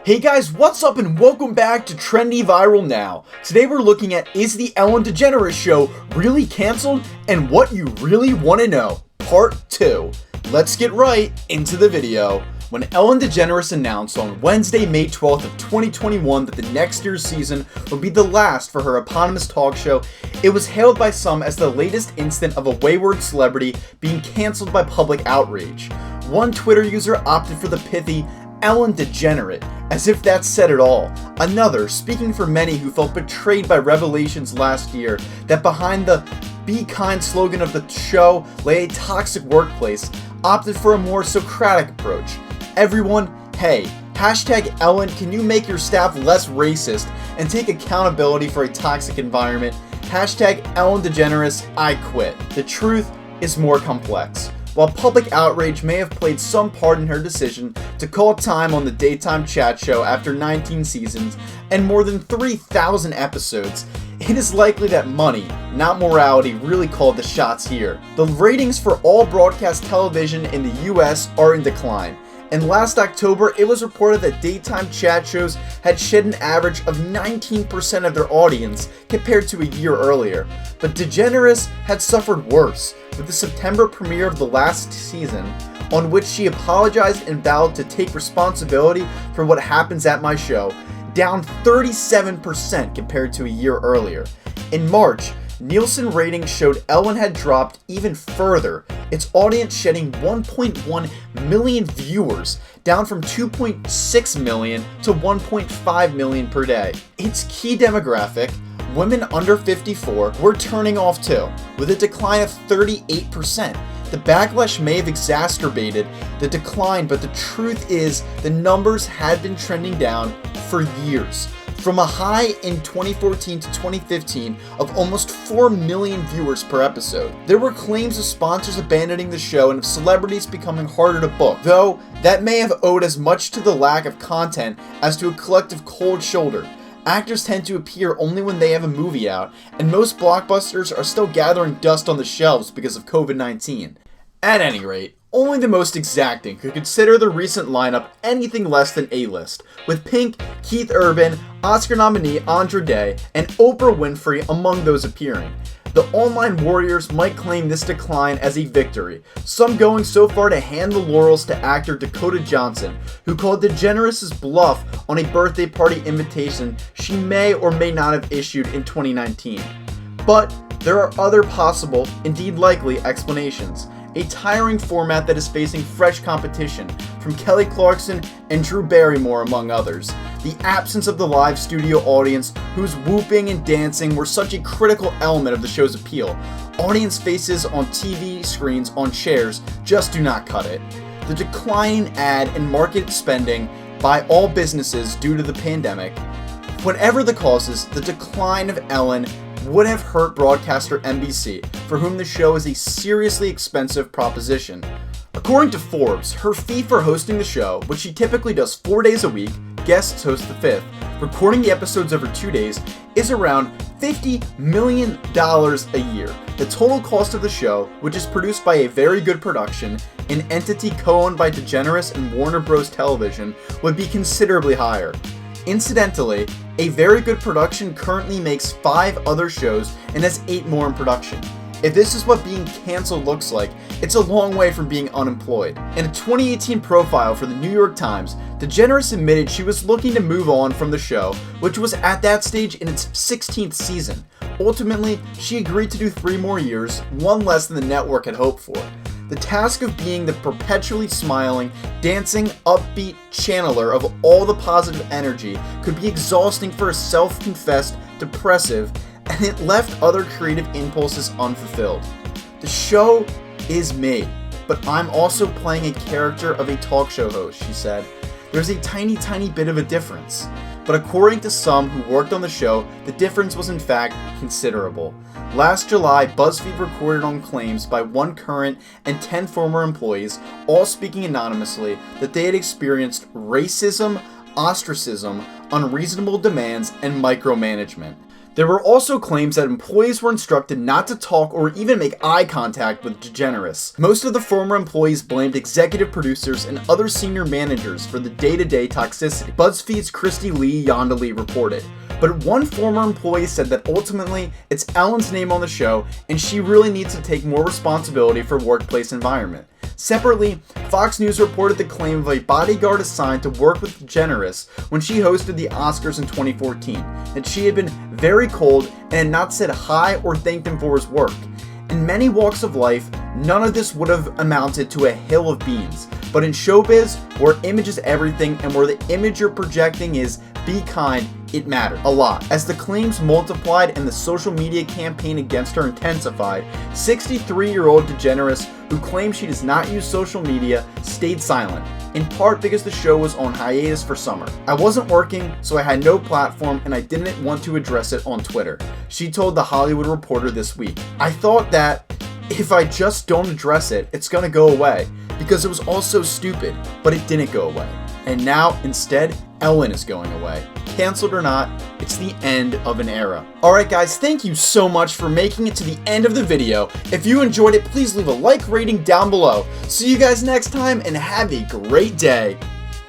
Hey guys, what's up and welcome back to Trendy Viral Now. Today we're looking at is the Ellen Degeneres show really canceled and what you really want to know, part 2. Let's get right into the video. When Ellen Degeneres announced on Wednesday, May 12th of 2021 that the next year's season would be the last for her eponymous talk show, it was hailed by some as the latest instance of a wayward celebrity being canceled by public outrage. One Twitter user opted for the pithy Ellen Degenerate, as if that said it all. Another, speaking for many who felt betrayed by revelations last year that behind the "Be Kind" slogan of the show lay a toxic workplace, opted for a more Socratic approach. Everyone, hey, hashtag Ellen, can you make your staff less racist and take accountability for a toxic environment? Hashtag Ellen Degeneres, I quit. The truth is more complex. While public outrage may have played some part in her decision to call time on the daytime chat show after 19 seasons and more than 3,000 episodes, it is likely that money, not morality, really called the shots here. The ratings for all broadcast television in the US are in decline, and last October it was reported that daytime chat shows had shed an average of 19% of their audience compared to a year earlier. But Degeneres had suffered worse, with the September premiere of the last season, on which she apologized and vowed to take responsibility for what happens at my show, down 37% compared to a year earlier. In March, Nielsen ratings showed Ellen had dropped even further, its audience shedding 1.1 million viewers, down from 2.6 million to 1.5 million per day. Its key demographic, women under 54, were turning off too, with a decline of 38%. The backlash may have exacerbated the decline, but the truth is the numbers had been trending down for years. From a high in 2014 to 2015 of almost 4 million viewers per episode. There were claims of sponsors abandoning the show and of celebrities becoming harder to book, though that may have owed as much to the lack of content as to a collective cold shoulder. Actors tend to appear only when they have a movie out, and most blockbusters are still gathering dust on the shelves because of COVID-19. At any rate, only the most exacting could consider the recent lineup anything less than A-list, with Pink, Keith Urban, Oscar nominee Andra Day, and Oprah Winfrey among those appearing. The online warriors might claim this decline as a victory, some going so far to hand the laurels to actor Dakota Johnson, who called Degeneres' bluff on a birthday party invitation she may or may not have issued in 2019. But there are other possible, indeed likely, explanations. A tiring format that is facing fresh competition from Kelly Clarkson and Drew Barrymore among others. The absence of the live studio audience whose whooping and dancing were such a critical element of the show's appeal. Audience faces on TV screens on chairs just do not cut it. The declining ad and market spending by all businesses due to the pandemic. Whatever the causes, the decline of Ellen would have hurt broadcaster NBC, for whom the show is a seriously expensive proposition. According to Forbes, her fee for hosting the show, which she typically does 4 days a week, guests host the 5th, recording the episodes over 2 days, is around $50 million a year. The total cost of the show, which is produced by a very good production, an entity co-owned by Degeneres and Warner Bros. Television, would be considerably higher. Incidentally, a very good production currently makes 5 other shows and has 8 more in production. If this is what being canceled looks like, it's a long way from being unemployed. In a 2018 profile for the New York Times, Degeneres admitted she was looking to move on from the show, which was at that stage in its 16th season. Ultimately, she agreed to do 3 more years, 1 less than the network had hoped for. The task of being the perpetually smiling, dancing, upbeat channeler of all the positive energy could be exhausting for a self-confessed depressive, and it left other creative impulses unfulfilled. The show is me, but I'm also playing a character of a talk show host, she said. There's a tiny bit of a difference. But according to some who worked on the show, the difference was in fact considerable. Last July, BuzzFeed reported on claims by 1 current and 10 former employees, all speaking anonymously, that they had experienced racism, ostracism, unreasonable demands, and micromanagement. There were also claims that employees were instructed not to talk or even make eye contact with Degeneres. Most of the former employees blamed executive producers and other senior managers for the day-to-day toxicity, BuzzFeed's Christy Lee Yondelee reported. But one former employee said that ultimately it's Ellen's name on the show and she really needs to take more responsibility for workplace environment. Separately, Fox News reported the claim of a bodyguard assigned to work with Degeneres when she hosted the Oscars in 2014, that she had been very cold and had not said hi or thanked him for his work. In many walks of life, none of this would have amounted to a hill of beans. But in showbiz, where image is everything and where the image you're projecting is be kind, it mattered a lot. As the claims multiplied and the social media campaign against her intensified, 63-year-old Degeneres, who claims she does not use social media, stayed silent, in part because the show was on hiatus for summer. "I wasn't working, so I had no platform and I didn't want to address it on Twitter," she told The Hollywood Reporter this week. "I thought that if I just don't address it, it's gonna go away, because it was all so stupid, but it didn't go away. And now, instead, Ellen is going away. Cancelled or not, it's the end of an era." Alright guys, thank you so much for making it to the end of the video. If you enjoyed it, please leave a like rating down below. See you guys next time and have a great day.